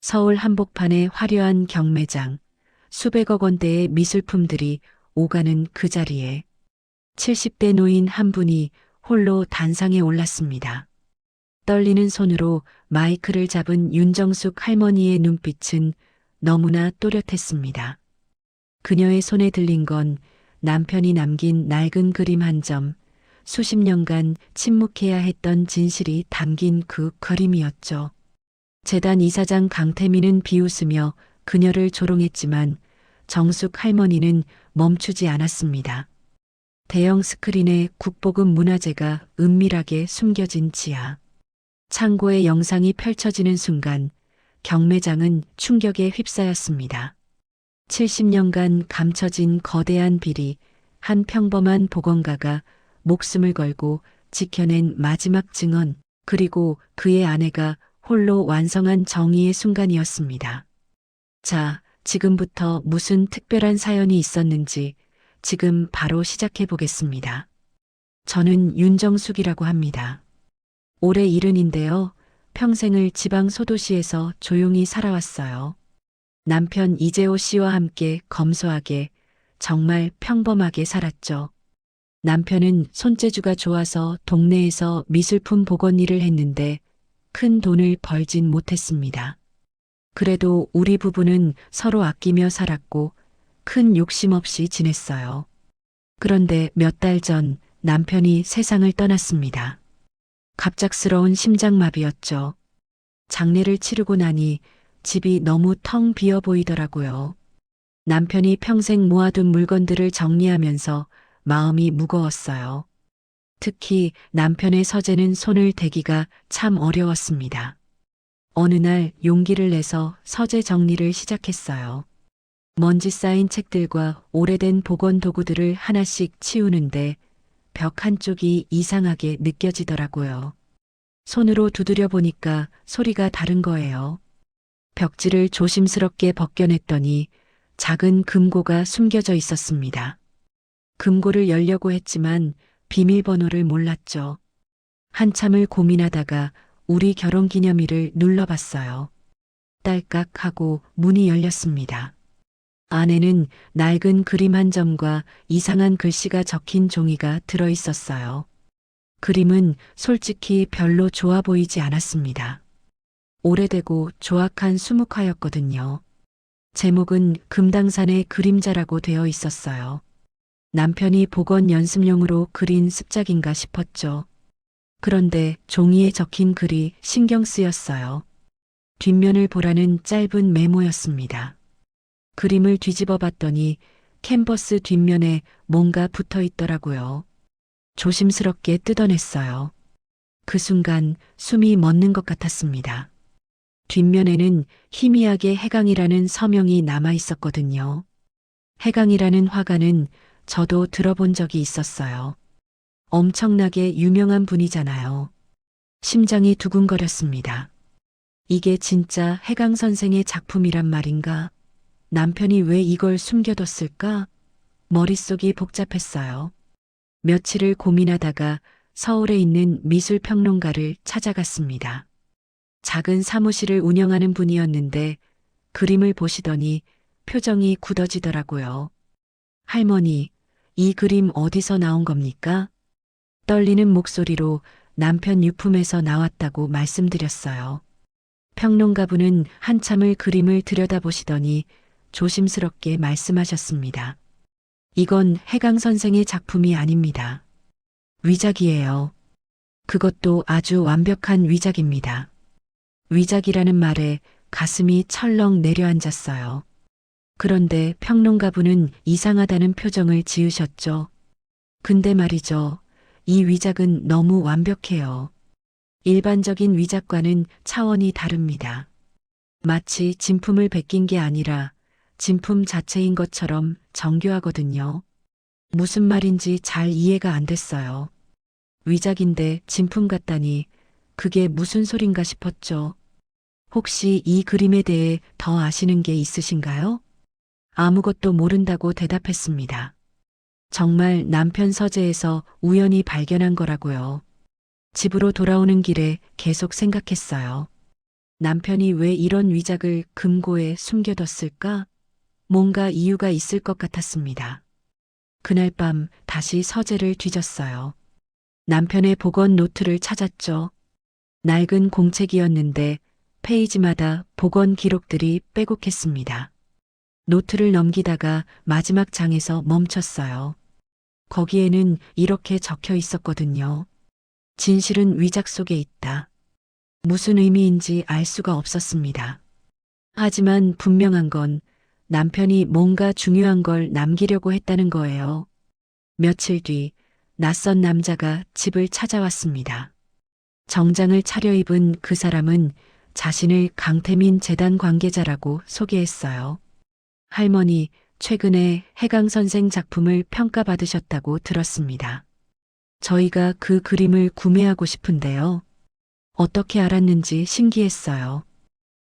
서울 한복판의 화려한 경매장, 수백억 원대의 미술품들이 오가는 그 자리에 70대 노인 한 분이 홀로 단상에 올랐습니다. 떨리는 손으로 마이크를 잡은 윤정숙 할머니의 눈빛은 너무나 또렷했습니다. 그녀의 손에 들린 건 남편이 남긴 낡은 그림 한 점, 수십 년간 침묵해야 했던 진실이 담긴 그 그림이었죠. 재단 이사장 강태민은 비웃으며 그녀를 조롱했지만 정숙 할머니는 멈추지 않았습니다. 대형 스크린에 국보급 문화재가 은밀하게 숨겨진 지하. 창고의 영상이 펼쳐지는 순간 경매장은 충격에 휩싸였습니다. 70년간 감춰진 거대한 비리, 한 평범한 보건가가 목숨을 걸고 지켜낸 마지막 증언, 그리고 그의 아내가 홀로 완성한 정의의 순간이었습니다. 자, 지금부터 무슨 특별한 사연이 있었는지 지금 바로 시작해 보겠습니다. 저는 윤정숙이라고 합니다. 올해 70인데요. 평생을 지방 소도시에서 조용히 살아왔어요. 남편 이재호 씨와 함께 검소하게, 정말 평범하게 살았죠. 남편은 손재주가 좋아서 동네에서 미술품 복원 일을 했는데 큰 돈을 벌진 못했습니다. 그래도 우리 부부는 서로 아끼며 살았고 큰 욕심 없이 지냈어요. 그런데 몇 달 전 남편이 세상을 떠났습니다. 갑작스러운 심장마비였죠. 장례를 치르고 나니 집이 너무 텅 비어 보이더라고요. 남편이 평생 모아둔 물건들을 정리하면서 마음이 무거웠어요. 특히 남편의 서재는 손을 대기가 참 어려웠습니다. 어느 날 용기를 내서 서재 정리를 시작했어요. 먼지 쌓인 책들과 오래된 복원 도구들을 하나씩 치우는데 벽 한쪽이 이상하게 느껴지더라고요. 손으로 두드려 보니까 소리가 다른 거예요. 벽지를 조심스럽게 벗겨냈더니 작은 금고가 숨겨져 있었습니다. 금고를 열려고 했지만 비밀번호를 몰랐죠. 한참을 고민하다가 우리 결혼기념일을 눌러봤어요. 딸깍 하고 문이 열렸습니다. 안에는 낡은 그림 한 점과 이상한 글씨가 적힌 종이가 들어 있었어요. 그림은 솔직히 별로 좋아 보이지 않았습니다. 오래되고 조악한 수묵화였거든요. 제목은 금당산의 그림자라고 되어 있었어요. 남편이 복원 연습용으로 그린 습작인가 싶었죠. 그런데 종이에 적힌 글이 신경 쓰였어요. 뒷면을 보라는 짧은 메모였습니다. 그림을 뒤집어 봤더니 캔버스 뒷면에 뭔가 붙어 있더라고요. 조심스럽게 뜯어냈어요. 그 순간 숨이 멎는 것 같았습니다. 뒷면에는 희미하게 해강이라는 서명이 남아 있었거든요. 해강이라는 화가는 저도 들어본 적이 있었어요. 엄청나게 유명한 분이잖아요. 심장이 두근거렸습니다. 이게 진짜 해강 선생의 작품이란 말인가? 남편이 왜 이걸 숨겨뒀을까? 머릿속이 복잡했어요. 며칠을 고민하다가 서울에 있는 미술평론가를 찾아갔습니다. 작은 사무실을 운영하는 분이었는데 그림을 보시더니 표정이 굳어지더라고요. 할머니, 이 그림 어디서 나온 겁니까? 떨리는 목소리로 남편 유품에서 나왔다고 말씀드렸어요. 평론가분은 한참을 그림을 들여다보시더니 조심스럽게 말씀하셨습니다. 이건 해강 선생의 작품이 아닙니다. 위작이에요. 그것도 아주 완벽한 위작입니다. 위작이라는 말에 가슴이 철렁 내려앉았어요. 그런데 평론가분은 이상하다는 표정을 지으셨죠. 근데 말이죠. 이 위작은 너무 완벽해요. 일반적인 위작과는 차원이 다릅니다. 마치 진품을 베낀 게 아니라 진품 자체인 것처럼 정교하거든요. 무슨 말인지 잘 이해가 안 됐어요. 위작인데 진품 같다니 그게 무슨 소린가 싶었죠. 혹시 이 그림에 대해 더 아시는 게 있으신가요? 아무것도 모른다고 대답했습니다. 정말 남편 서재에서 우연히 발견한 거라고요. 집으로 돌아오는 길에 계속 생각했어요. 남편이 왜 이런 위작을 금고에 숨겨뒀을까? 뭔가 이유가 있을 것 같았습니다. 그날 밤 다시 서재를 뒤졌어요. 남편의 복원 노트를 찾았죠. 낡은 공책이었는데 페이지마다 복원 기록들이 빼곡했습니다. 노트를 넘기다가 마지막 장에서 멈췄어요. 거기에는 이렇게 적혀 있었거든요. 진실은 위작 속에 있다. 무슨 의미인지 알 수가 없었습니다. 하지만 분명한 건 남편이 뭔가 중요한 걸 남기려고 했다는 거예요. 며칠 뒤 낯선 남자가 집을 찾아왔습니다. 정장을 차려입은 그 사람은 자신을 강태민 재단 관계자라고 소개했어요. 할머니, 최근에 해강 선생 작품을 평가받으셨다고 들었습니다. 저희가 그 그림을 구매하고 싶은데요. 어떻게 알았는지 신기했어요.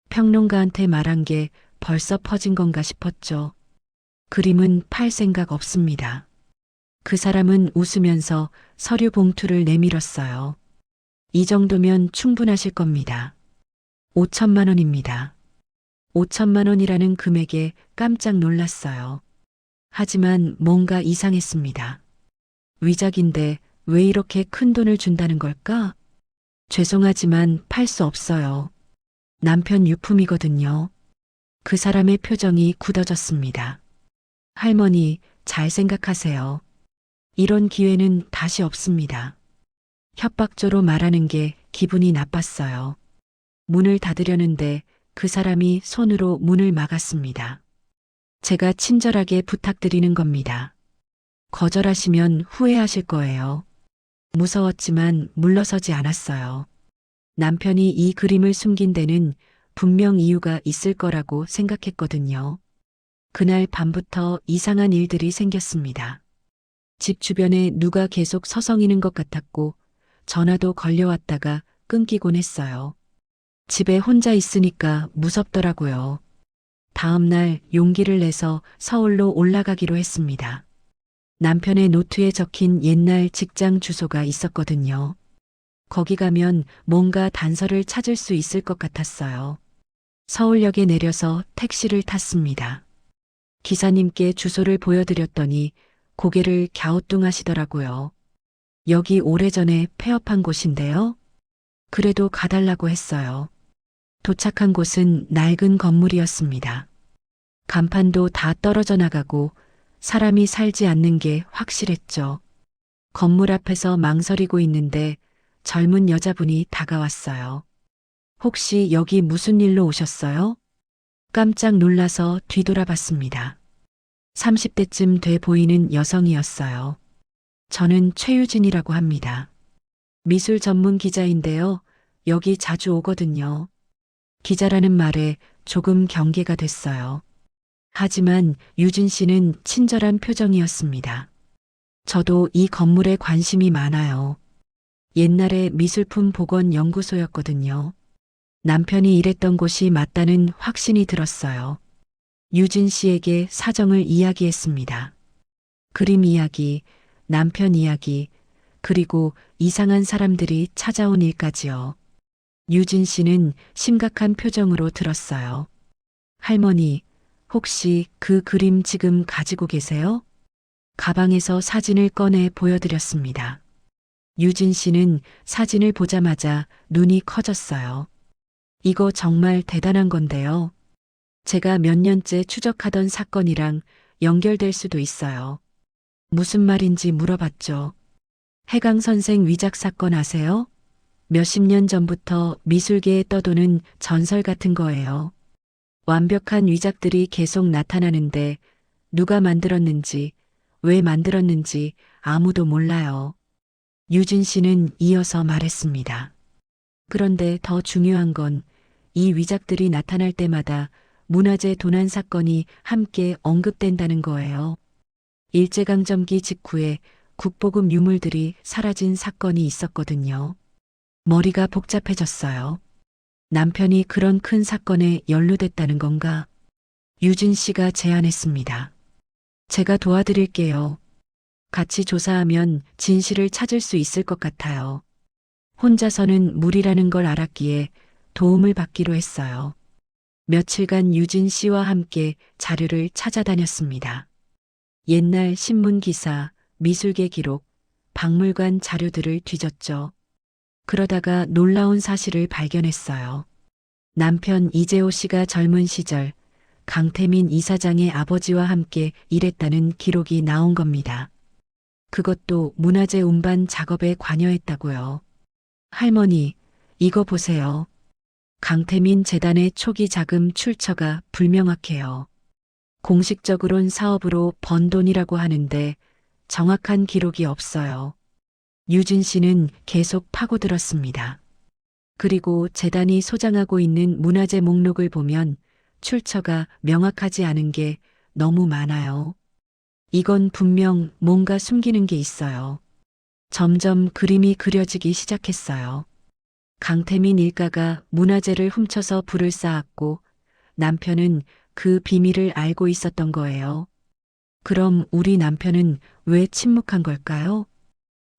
평론가한테 말한 게 벌써 퍼진 건가 싶었죠. 그림은 팔 생각 없습니다. 그 사람은 웃으면서 서류 봉투를 내밀었어요. 이 정도면 충분하실 겁니다. 5천만 원입니다. 5천만 원이라는 금액에 깜짝 놀랐어요. 하지만 뭔가 이상했습니다. 위작인데 왜 이렇게 큰 돈을 준다는 걸까? 죄송하지만 팔 수 없어요. 남편 유품이거든요. 그 사람의 표정이 굳어졌습니다. 할머니, 잘 생각하세요. 이런 기회는 다시 없습니다. 협박조로 말하는 게 기분이 나빴어요. 문을 닫으려는데 그 사람이 손으로 문을 막았습니다. 제가 친절하게 부탁드리는 겁니다. 거절하시면 후회하실 거예요. 무서웠지만 물러서지 않았어요. 남편이 이 그림을 숨긴 데는 분명 이유가 있을 거라고 생각했거든요. 그날 밤부터 이상한 일들이 생겼습니다. 집 주변에 누가 계속 서성이는 것 같았고 전화도 걸려왔다가 끊기곤 했어요. 집에 혼자 있으니까 무섭더라고요. 다음 날 용기를 내서 서울로 올라가기로 했습니다. 남편의 노트에 적힌 옛날 직장 주소가 있었거든요. 거기 가면 뭔가 단서를 찾을 수 있을 것 같았어요. 서울역에 내려서 택시를 탔습니다. 기사님께 주소를 보여드렸더니 고개를 갸우뚱하시더라고요. 여기 오래전에 폐업한 곳인데요. 그래도 가달라고 했어요. 도착한 곳은 낡은 건물이었습니다. 간판도 다 떨어져 나가고 사람이 살지 않는 게 확실했죠. 건물 앞에서 망설이고 있는데 젊은 여자분이 다가왔어요. 혹시 여기 무슨 일로 오셨어요? 깜짝 놀라서 뒤돌아봤습니다. 30대쯤 돼 보이는 여성이었어요. 저는 최유진이라고 합니다. 미술 전문 기자인데요. 여기 자주 오거든요. 기자라는 말에 조금 경계가 됐어요. 하지만 유진 씨는 친절한 표정이었습니다. 저도 이 건물에 관심이 많아요. 옛날에 미술품 복원 연구소였거든요. 남편이 일했던 곳이 맞다는 확신이 들었어요. 유진 씨에게 사정을 이야기했습니다. 그림 이야기, 남편 이야기, 그리고 이상한 사람들이 찾아온 일까지요. 유진 씨는 심각한 표정으로 들었어요. 할머니, 혹시 그 그림 지금 가지고 계세요? 가방에서 사진을 꺼내 보여드렸습니다. 유진 씨는 사진을 보자마자 눈이 커졌어요. 이거 정말 대단한 건데요. 제가 몇 년째 추적하던 사건이랑 연결될 수도 있어요. 무슨 말인지 물어봤죠. 해강 선생 위작 사건 아세요? 몇십 년 전부터 미술계에 떠도는 전설 같은 거예요. 완벽한 위작들이 계속 나타나는데 누가 만들었는지, 왜 만들었는지 아무도 몰라요. 유진 씨는 이어서 말했습니다. 그런데 더 중요한 건 이 위작들이 나타날 때마다 문화재 도난 사건이 함께 언급된다는 거예요. 일제강점기 직후에 국보급 유물들이 사라진 사건이 있었거든요. 머리가 복잡해졌어요. 남편이 그런 큰 사건에 연루됐다는 건가? 유진 씨가 제안했습니다. 제가 도와드릴게요. 같이 조사하면 진실을 찾을 수 있을 것 같아요. 혼자서는 무리라는 걸 알았기에 도움을 받기로 했어요. 며칠간 유진 씨와 함께 자료를 찾아다녔습니다. 옛날 신문 기사, 미술계 기록, 박물관 자료들을 뒤졌죠. 그러다가 놀라운 사실을 발견했어요. 남편 이재호 씨가 젊은 시절 강태민 이사장의 아버지와 함께 일했다는 기록이 나온 겁니다. 그것도 문화재 운반 작업에 관여했다고요. 할머니, 이거 보세요. 강태민 재단의 초기 자금 출처가 불명확해요. 공식적으론 사업으로 번 돈이라고 하는데 정확한 기록이 없어요. 유진 씨는 계속 파고들었습니다. 그리고 재단이 소장하고 있는 문화재 목록을 보면 출처가 명확하지 않은 게 너무 많아요. 이건 분명 뭔가 숨기는 게 있어요. 점점 그림이 그려지기 시작했어요. 강태민 일가가 문화재를 훔쳐서 불을 쌓았고 남편은 그 비밀을 알고 있었던 거예요. 그럼 우리 남편은 왜 침묵한 걸까요?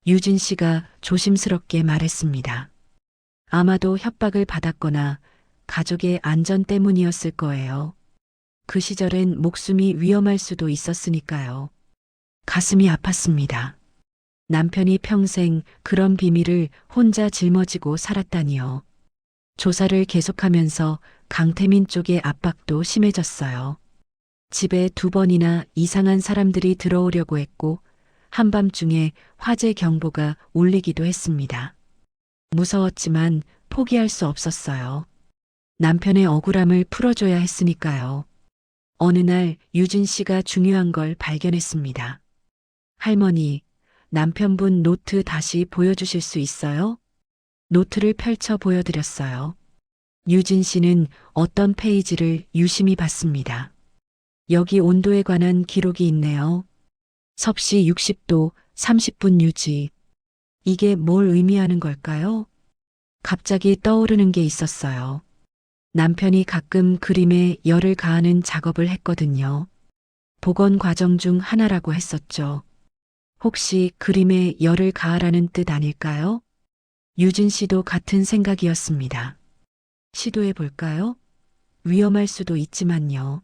유진 씨가 조심스럽게 말했습니다. 아마도 협박을 받았거나 가족의 안전 때문이었을 거예요. 그 시절엔 목숨이 위험할 수도 있었으니까요. 가슴이 아팠습니다. 남편이 평생 그런 비밀을 혼자 짊어지고 살았다니요. 조사를 계속하면서 강태민 쪽의 압박도 심해졌어요. 집에 2번이나 이상한 사람들이 들어오려고 했고 한밤중에 화재 경보가 울리기도 했습니다. 무서웠지만 포기할 수 없었어요. 남편의 억울함을 풀어줘야 했으니까요. 어느 날 유진 씨가 중요한 걸 발견했습니다. 할머니, 남편분 노트 다시 보여주실 수 있어요? 노트를 펼쳐 보여드렸어요. 유진 씨는 어떤 페이지를 유심히 봤습니다. 여기 온도에 관한 기록이 있네요. 섭씨 60도 30분 유지. 이게 뭘 의미하는 걸까요? 갑자기 떠오르는 게 있었어요. 남편이 가끔 그림에 열을 가하는 작업을 했거든요. 복원 과정 중 하나라고 했었죠. 혹시 그림에 열을 가하라는 뜻 아닐까요? 유진 씨도 같은 생각이었습니다. 시도해 볼까요? 위험할 수도 있지만요.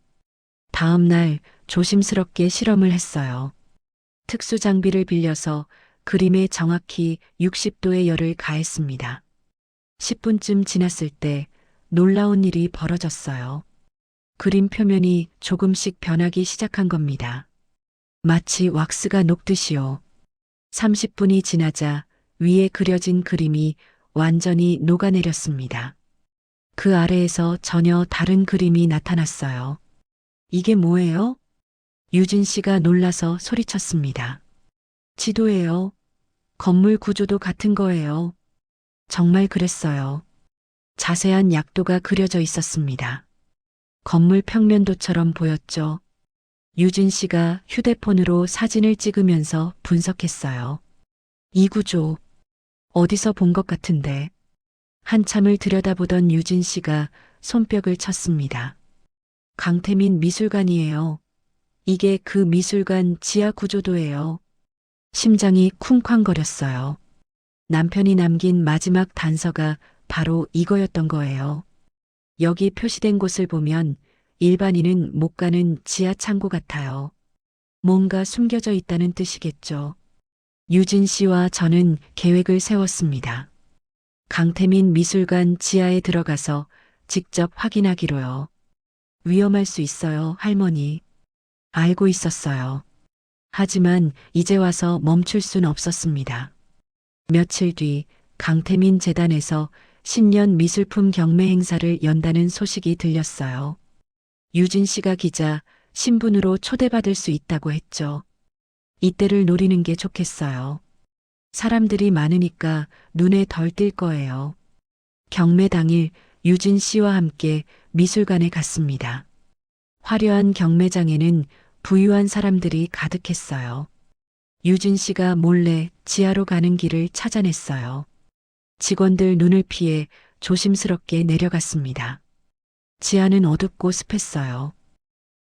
다음 날 조심스럽게 실험을 했어요. 특수 장비를 빌려서 그림에 정확히 60도의 열을 가했습니다. 10분쯤 지났을 때 놀라운 일이 벌어졌어요. 그림 표면이 조금씩 변하기 시작한 겁니다. 마치 왁스가 녹듯이요. 30분이 지나자 위에 그려진 그림이 완전히 녹아내렸습니다. 그 아래에서 전혀 다른 그림이 나타났어요. 이게 뭐예요? 유진 씨가 놀라서 소리쳤습니다. 지도예요. 건물 구조도 같은 거예요. 정말 그랬어요. 자세한 약도가 그려져 있었습니다. 건물 평면도처럼 보였죠. 유진 씨가 휴대폰으로 사진을 찍으면서 분석했어요. 이 구조, 어디서 본 것 같은데. 한참을 들여다보던 유진 씨가 손뼉을 쳤습니다. 강태민 미술관이에요. 이게 그 미술관 지하 구조도예요. 심장이 쿵쾅거렸어요. 남편이 남긴 마지막 단서가 바로 이거였던 거예요. 여기 표시된 곳을 보면 일반인은 못 가는 지하 창고 같아요. 뭔가 숨겨져 있다는 뜻이겠죠. 유진 씨와 저는 계획을 세웠습니다. 강태민 미술관 지하에 들어가서 직접 확인하기로요. 위험할 수 있어요, 할머니. 알고 있었어요. 하지만 이제 와서 멈출 순 없었습니다. 며칠 뒤 강태민 재단에서 신년 미술품 경매 행사를 연다는 소식이 들렸어요. 유진 씨가 기자, 신분으로 초대받을 수 있다고 했죠. 이때를 노리는 게 좋겠어요. 사람들이 많으니까 눈에 덜 띌 거예요. 경매 당일 유진 씨와 함께 미술관에 갔습니다. 화려한 경매장에는 부유한 사람들이 가득했어요. 유진 씨가 몰래 지하로 가는 길을 찾아냈어요. 직원들 눈을 피해 조심스럽게 내려갔습니다. 지하는 어둡고 습했어요.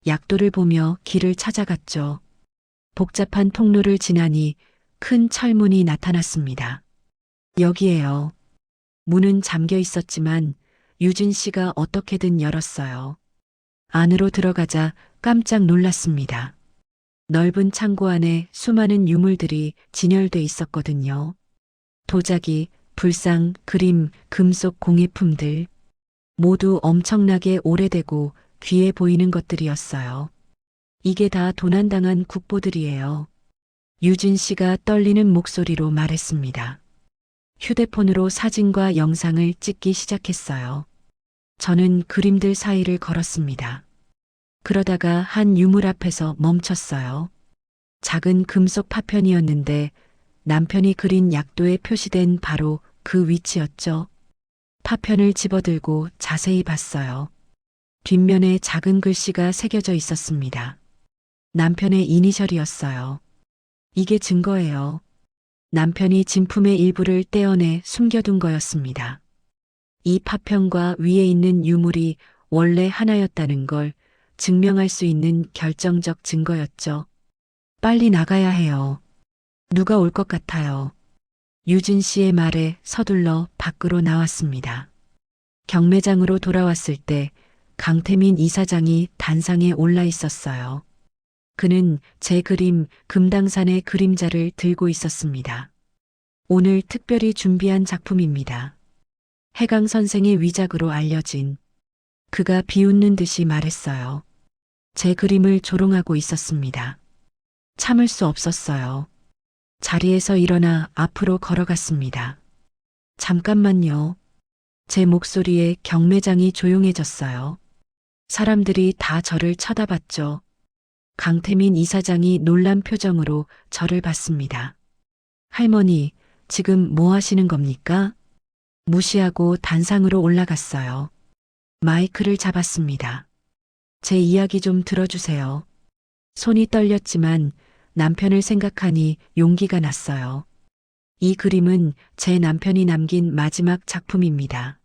약도를 보며 길을 찾아갔죠. 복잡한 통로를 지나니 큰 철문이 나타났습니다. 여기에요. 문은 잠겨 있었지만 유진 씨가 어떻게든 열었어요. 안으로 들어가자 깜짝 놀랐습니다. 넓은 창고 안에 수많은 유물들이 진열돼 있었거든요. 도자기, 불상, 그림, 금속 공예품들. 모두 엄청나게 오래되고 귀해 보이는 것들이었어요. 이게 다 도난당한 국보들이에요. 유진 씨가 떨리는 목소리로 말했습니다. 휴대폰으로 사진과 영상을 찍기 시작했어요. 저는 그림들 사이를 걸었습니다. 그러다가 한 유물 앞에서 멈췄어요. 작은 금속 파편이었는데 남편이 그린 약도에 표시된 바로 그 위치였죠. 파편을 집어들고 자세히 봤어요. 뒷면에 작은 글씨가 새겨져 있었습니다. 남편의 이니셜이었어요. 이게 증거예요. 남편이 진품의 일부를 떼어내 숨겨둔 거였습니다. 이 파편과 위에 있는 유물이 원래 하나였다는 걸 증명할 수 있는 결정적 증거였죠. 빨리 나가야 해요. 누가 올 것 같아요. 유진 씨의 말에 서둘러 밖으로 나왔습니다. 경매장으로 돌아왔을 때 강태민 이사장이 단상에 올라 있었어요. 그는 제 그림 금당산의 그림자를 들고 있었습니다. 오늘 특별히 준비한 작품입니다. 해강 선생의 위작으로 알려진. 그가 비웃는 듯이 말했어요. 제 그림을 조롱하고 있었습니다. 참을 수 없었어요. 자리에서 일어나 앞으로 걸어갔습니다. 잠깐만요. 제 목소리에 경매장이 조용해졌어요. 사람들이 다 저를 쳐다봤죠. 강태민 이사장이 놀란 표정으로 저를 봤습니다. 할머니, 지금 뭐 하시는 겁니까? 무시하고 단상으로 올라갔어요. 마이크를 잡았습니다. 제 이야기 좀 들어주세요. 손이 떨렸지만 남편을 생각하니 용기가 났어요. 이 그림은 제 남편이 남긴 마지막 작품입니다.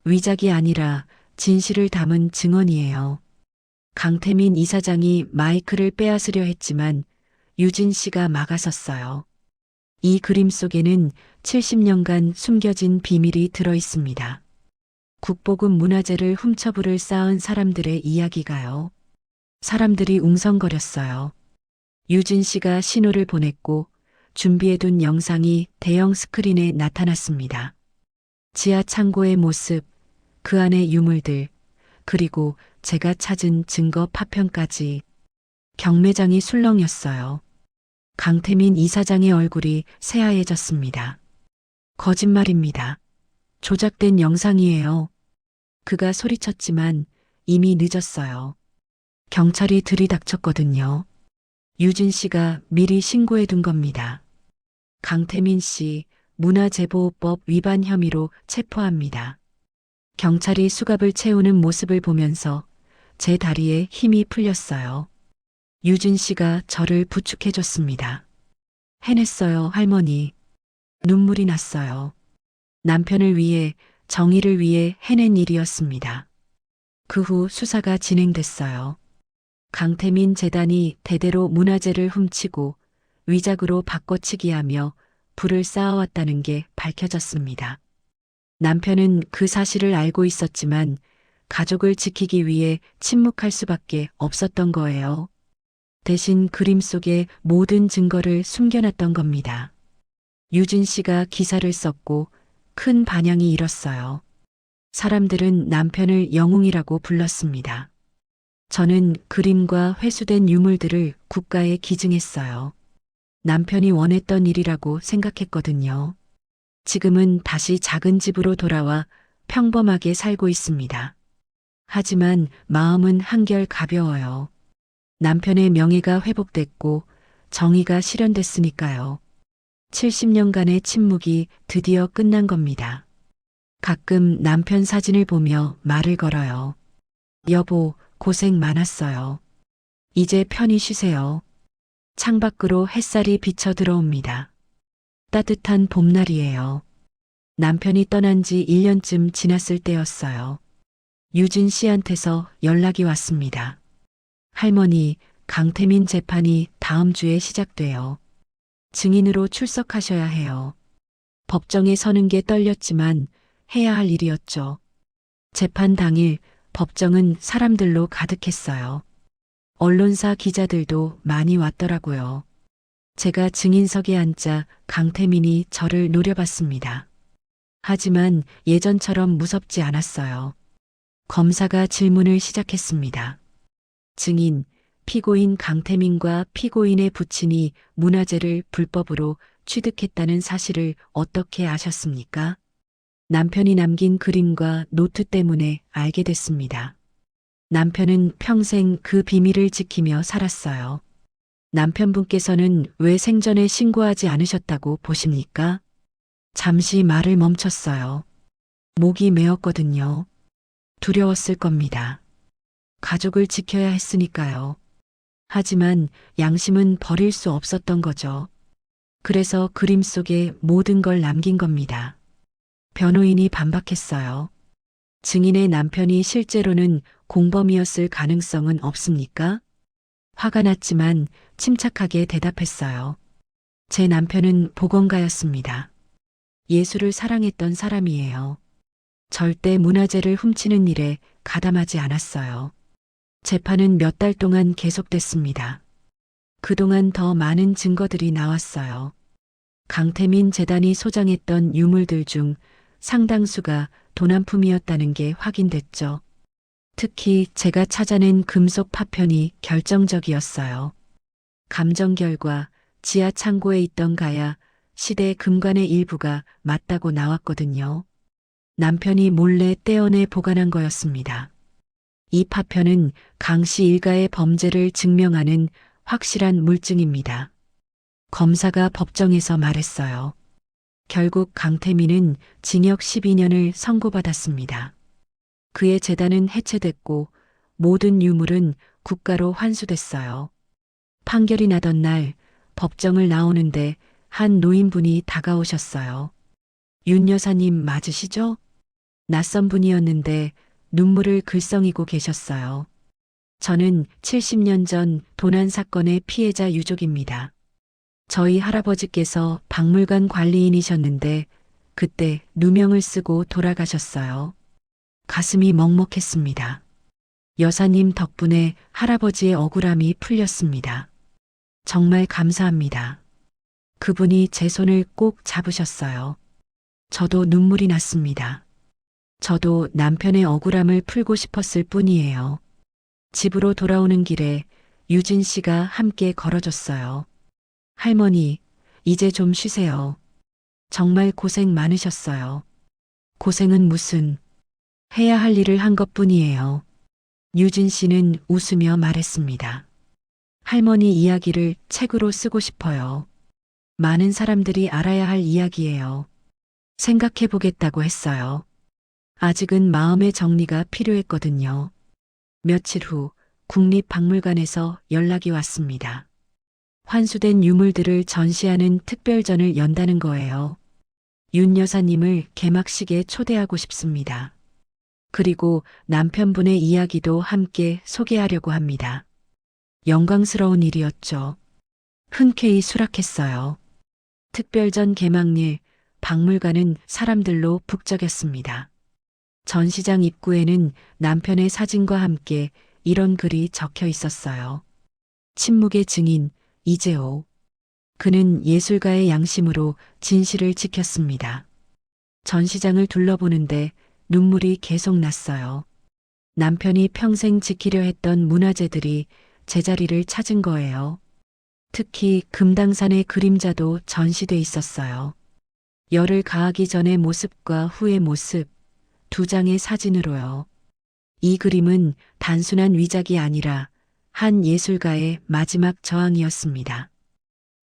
위작이 아니라 진실을 담은 증언이에요. 강태민 이사장이 마이크를 빼앗으려 했지만 유진 씨가 막아섰어요. 이 그림 속에는 70년간 숨겨진 비밀이 들어 있습니다. 국보급 문화재를 훔쳐부를 쌓은 사람들의 이야기가요. 사람들이 웅성거렸어요. 유진 씨가 신호를 보냈고 준비해둔 영상이 대형 스크린에 나타났습니다. 지하 창고의 모습, 그 안의 유물들, 그리고 제가 찾은 증거 파편까지. 경매장이 술렁였어요. 강태민 이사장의 얼굴이 새하얘졌습니다. 거짓말입니다. 조작된 영상이에요. 그가 소리쳤지만 이미 늦었어요. 경찰이 들이닥쳤거든요. 유진 씨가 미리 신고해 둔 겁니다. 강태민 씨 문화재보호법 위반 혐의로 체포합니다. 경찰이 수갑을 채우는 모습을 보면서 제 다리에 힘이 풀렸어요. 유진 씨가 저를 부축해 줬습니다. 해냈어요, 할머니. 눈물이 났어요. 남편을 위해, 정의를 위해 해낸 일이었습니다. 그 후 수사가 진행됐어요. 강태민 재단이 대대로 문화재를 훔치고 위작으로 바꿔치기하며 부를 쌓아왔다는 게 밝혀졌습니다. 남편은 그 사실을 알고 있었지만 가족을 지키기 위해 침묵할 수밖에 없었던 거예요. 대신 그림 속의 모든 증거를 숨겨놨던 겁니다. 유진 씨가 기사를 썼고 큰 반향이 일었어요. 사람들은 남편을 영웅이라고 불렀습니다. 저는 그림과 회수된 유물들을 국가에 기증했어요. 남편이 원했던 일이라고 생각했거든요. 지금은 다시 작은 집으로 돌아와 평범하게 살고 있습니다. 하지만 마음은 한결 가벼워요. 남편의 명예가 회복됐고 정의가 실현됐으니까요. 70년간의 침묵이 드디어 끝난 겁니다. 가끔 남편 사진을 보며 말을 걸어요. 여보, 고생 많았어요. 이제 편히 쉬세요. 창밖으로 햇살이 비쳐 들어옵니다. 따뜻한 봄날이에요. 남편이 떠난 지 1년쯤 지났을 때였어요. 유진 씨한테서 연락이 왔습니다. 할머니, 강태민 재판이 다음 주에 시작돼요. 증인으로 출석하셔야 해요. 법정에 서는 게 떨렸지만 해야 할 일이었죠. 재판 당일 법정은 사람들로 가득했어요. 언론사 기자들도 많이 왔더라고요. 제가 증인석에 앉자 강태민이 저를 노려봤습니다. 하지만 예전처럼 무섭지 않았어요. 검사가 질문을 시작했습니다. 증인, 피고인 강태민과 피고인의 부친이 문화재를 불법으로 취득했다는 사실을 어떻게 아셨습니까? 남편이 남긴 그림과 노트 때문에 알게 됐습니다. 남편은 평생 그 비밀을 지키며 살았어요. 남편분께서는 왜 생전에 신고하지 않으셨다고 보십니까? 잠시 말을 멈췄어요. 목이 메었거든요. 두려웠을 겁니다. 가족을 지켜야 했으니까요. 하지만 양심은 버릴 수 없었던 거죠. 그래서 그림 속에 모든 걸 남긴 겁니다. 변호인이 반박했어요. 증인의 남편이 실제로는 공범이었을 가능성은 없습니까? 화가 났지만 침착하게 대답했어요. 제 남편은 보건가였습니다. 예술을 사랑했던 사람이에요. 절대 문화재를 훔치는 일에 가담하지 않았어요. 재판은 몇 달 동안 계속됐습니다. 그동안 더 많은 증거들이 나왔어요. 강태민 재단이 소장했던 유물들 중 상당수가 도난품이었다는 게 확인됐죠. 특히 제가 찾아낸 금속 파편이 결정적이었어요. 감정 결과 지하 창고에 있던 가야 시대 금관의 일부가 맞다고 나왔거든요. 남편이 몰래 떼어내 보관한 거였습니다. 이 파편은 강씨 일가의 범죄를 증명하는 확실한 물증입니다. 검사가 법정에서 말했어요. 결국 강태민은 징역 12년을 선고받았습니다. 그의 재단은 해체됐고 모든 유물은 국가로 환수됐어요. 판결이 나던 날 법정을 나오는데 한 노인분이 다가오셨어요. 윤 여사님 맞으시죠? 낯선 분이었는데 눈물을 글썽이고 계셨어요. 저는 70년 전 도난 사건의 피해자 유족입니다. 저희 할아버지께서 박물관 관리인이셨는데 그때 누명을 쓰고 돌아가셨어요. 가슴이 먹먹했습니다. 여사님 덕분에 할아버지의 억울함이 풀렸습니다. 정말 감사합니다. 그분이 제 손을 꼭 잡으셨어요. 저도 눈물이 났습니다. 저도 남편의 억울함을 풀고 싶었을 뿐이에요. 집으로 돌아오는 길에 유진 씨가 함께 걸어줬어요. 할머니, 이제 좀 쉬세요. 정말 고생 많으셨어요. 고생은 무슨, 해야 할 일을 한 것뿐이에요. 유진 씨는 웃으며 말했습니다. 할머니 이야기를 책으로 쓰고 싶어요. 많은 사람들이 알아야 할 이야기예요. 생각해 보겠다고 했어요. 아직은 마음의 정리가 필요했거든요. 며칠 후 국립박물관에서 연락이 왔습니다. 환수된 유물들을 전시하는 특별전을 연다는 거예요. 윤 여사님을 개막식에 초대하고 싶습니다. 그리고 남편분의 이야기도 함께 소개하려고 합니다. 영광스러운 일이었죠. 흔쾌히 수락했어요. 특별전 개막일 박물관은 사람들로 북적였습니다. 전시장 입구에는 남편의 사진과 함께 이런 글이 적혀 있었어요. 침묵의 증인 이재호. 그는 예술가의 양심으로 진실을 지켰습니다. 전시장을 둘러보는데 눈물이 계속 났어요. 남편이 평생 지키려 했던 문화재들이 제자리를 찾은 거예요. 특히 금당산의 그림자도 전시돼 있었어요. 열을 가하기 전의 모습과 후의 모습, 두 장의 사진으로요. 이 그림은 단순한 위작이 아니라 한 예술가의 마지막 저항이었습니다.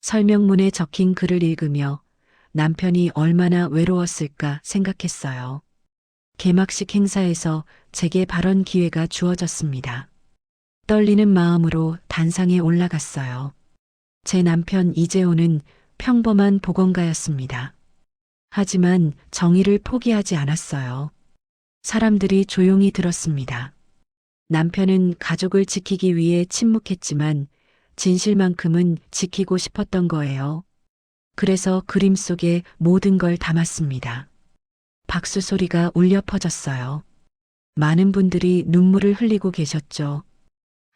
설명문에 적힌 글을 읽으며 남편이 얼마나 외로웠을까 생각했어요. 개막식 행사에서 제게 발언 기회가 주어졌습니다. 떨리는 마음으로 단상에 올라갔어요. 제 남편 이재호는 평범한 보건가였습니다. 하지만 정의를 포기하지 않았어요. 사람들이 조용히 들었습니다. 남편은 가족을 지키기 위해 침묵했지만 진실만큼은 지키고 싶었던 거예요. 그래서 그림 속에 모든 걸 담았습니다. 박수 소리가 울려 퍼졌어요. 많은 분들이 눈물을 흘리고 계셨죠.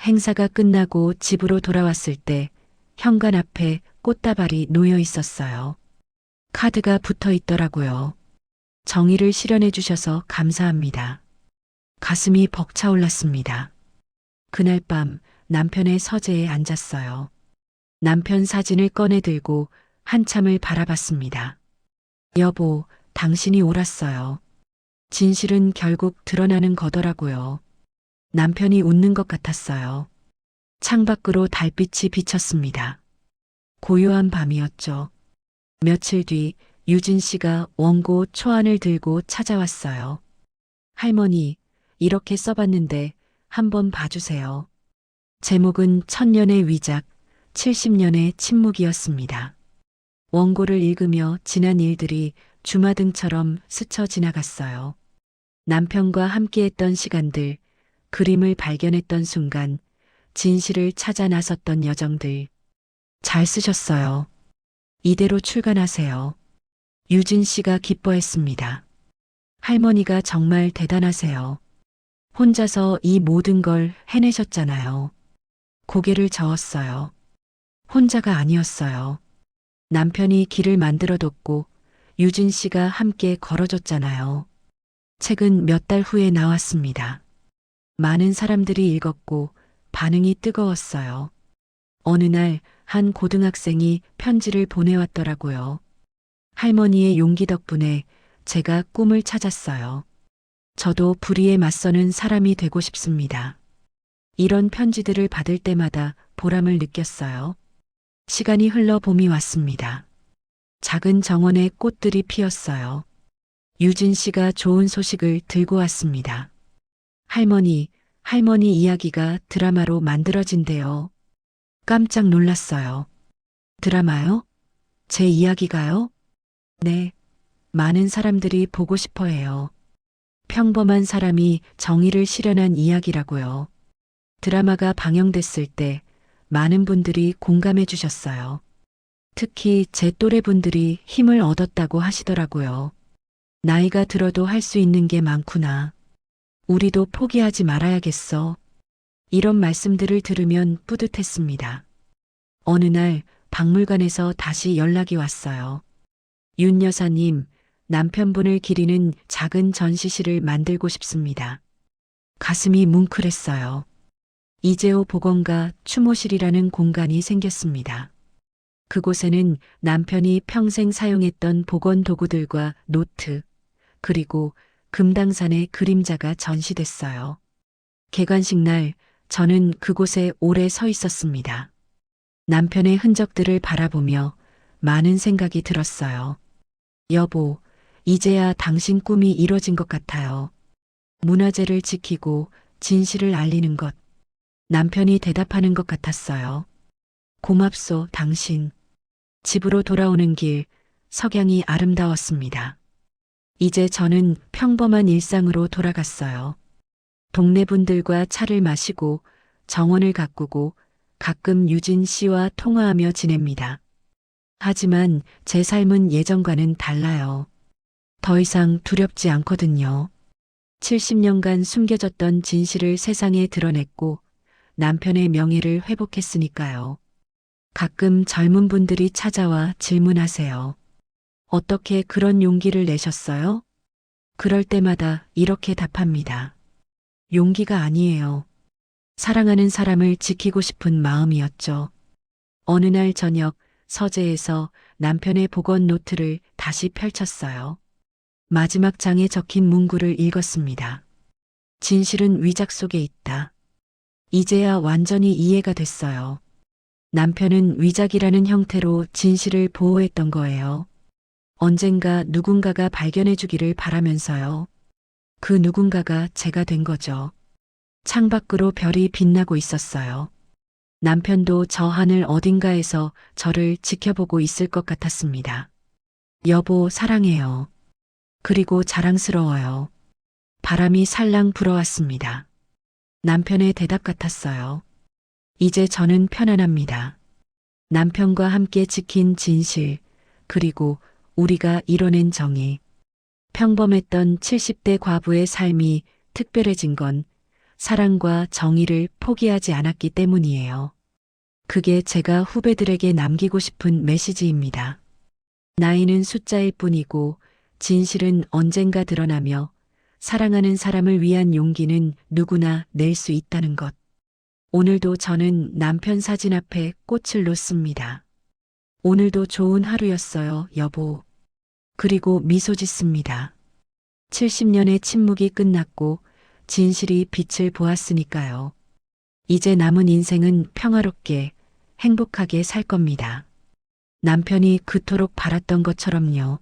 행사가 끝나고 집으로 돌아왔을 때 현관 앞에 꽃다발이 놓여 있었어요. 카드가 붙어 있더라고요. 정의를 실현해 주셔서 감사합니다. 가슴이 벅차올랐습니다. 그날 밤 남편의 서재에 앉았어요. 남편 사진을 꺼내 들고 한참을 바라봤습니다. 여보, 당신이 옳았어요. 진실은 결국 드러나는 거더라고요. 남편이 웃는 것 같았어요. 창밖으로 달빛이 비쳤습니다. 고요한 밤이었죠. 며칠 뒤 유진 씨가 원고 초안을 들고 찾아왔어요. 할머니, 이렇게 써봤는데 한번 봐주세요. 제목은 천년의 위작, 70년의 침묵이었습니다. 원고를 읽으며 지난 일들이 주마등처럼 스쳐 지나갔어요. 남편과 함께했던 시간들, 그림을 발견했던 순간, 진실을 찾아 나섰던 여정들. 잘 쓰셨어요. 이대로 출간하세요. 유진 씨가 기뻐했습니다. 할머니가 정말 대단하세요. 혼자서 이 모든 걸 해내셨잖아요. 고개를 저었어요. 혼자가 아니었어요. 남편이 길을 만들어뒀고 유진 씨가 함께 걸어줬잖아요. 책은 몇 달 후에 나왔습니다. 많은 사람들이 읽었고 반응이 뜨거웠어요. 어느 날 한 고등학생이 편지를 보내왔더라고요. 할머니의 용기 덕분에 제가 꿈을 찾았어요. 저도 불의에 맞서는 사람이 되고 싶습니다. 이런 편지들을 받을 때마다 보람을 느꼈어요. 시간이 흘러 봄이 왔습니다. 작은 정원에 꽃들이 피었어요. 유진 씨가 좋은 소식을 들고 왔습니다. 할머니 이야기가 드라마로 만들어진대요. 깜짝 놀랐어요. 드라마요? 제 이야기가요? 네. 많은 사람들이 보고 싶어 해요. 평범한 사람이 정의를 실현한 이야기라고요. 드라마가 방영됐을 때 많은 분들이 공감해 주셨어요. 특히 제 또래 분들이 힘을 얻었다고 하시더라고요. 나이가 들어도 할 수 있는 게 많구나. 우리도 포기하지 말아야겠어. 이런 말씀들을 들으면 뿌듯했습니다. 어느 날 박물관에서 다시 연락이 왔어요. 윤 여사님, 남편분을 기리는 작은 전시실을 만들고 싶습니다. 가슴이 뭉클했어요. 이재호 복원가 추모실이라는 공간이 생겼습니다. 그곳에는 남편이 평생 사용했던 복원 도구들과 노트, 그리고 금당산의 그림자가 전시됐어요. 개관식 날 저는 그곳에 오래 서 있었습니다. 남편의 흔적들을 바라보며 많은 생각이 들었어요. 여보, 이제야 당신 꿈이 이뤄진 것 같아요. 문화재를 지키고 진실을 알리는 것. 남편이 대답하는 것 같았어요. 고맙소, 당신. 집으로 돌아오는 길, 석양이 아름다웠습니다. 이제 저는 평범한 일상으로 돌아갔어요. 동네 분들과 차를 마시고 정원을 가꾸고 가끔 유진 씨와 통화하며 지냅니다. 하지만 제 삶은 예전과는 달라요. 더 이상 두렵지 않거든요. 70년간 숨겨졌던 진실을 세상에 드러냈고 남편의 명예를 회복했으니까요. 가끔 젊은 분들이 찾아와 질문하세요. 어떻게 그런 용기를 내셨어요? 그럴 때마다 이렇게 답합니다. 용기가 아니에요. 사랑하는 사람을 지키고 싶은 마음이었죠. 어느 날 저녁 서재에서 남편의 복원 노트를 다시 펼쳤어요. 마지막 장에 적힌 문구를 읽었습니다. 진실은 위작 속에 있다. 이제야 완전히 이해가 됐어요. 남편은 위작이라는 형태로 진실을 보호했던 거예요. 언젠가 누군가가 발견해 주기를 바라면서요. 그 누군가가 제가 된 거죠. 창밖으로 별이 빛나고 있었어요. 남편도 저 하늘 어딘가에서 저를 지켜보고 있을 것 같았습니다. 여보, 사랑해요. 그리고 자랑스러워요. 바람이 살랑 불어왔습니다. 남편의 대답 같았어요. 이제 저는 편안합니다. 남편과 함께 지킨 진실, 그리고 우리가 이뤄낸 정의. 평범했던 70대 과부의 삶이 특별해진 건 사랑과 정의를 포기하지 않았기 때문이에요. 그게 제가 후배들에게 남기고 싶은 메시지입니다. 나이는 숫자일 뿐이고 진실은 언젠가 드러나며 사랑하는 사람을 위한 용기는 누구나 낼 수 있다는 것. 오늘도 저는 남편 사진 앞에 꽃을 놓습니다. 오늘도 좋은 하루였어요, 여보. 그리고 미소 짓습니다. 70년의 침묵이 끝났고 진실이 빛을 보았으니까요. 이제 남은 인생은 평화롭게, 행복하게 살 겁니다. 남편이 그토록 바랐던 것처럼요.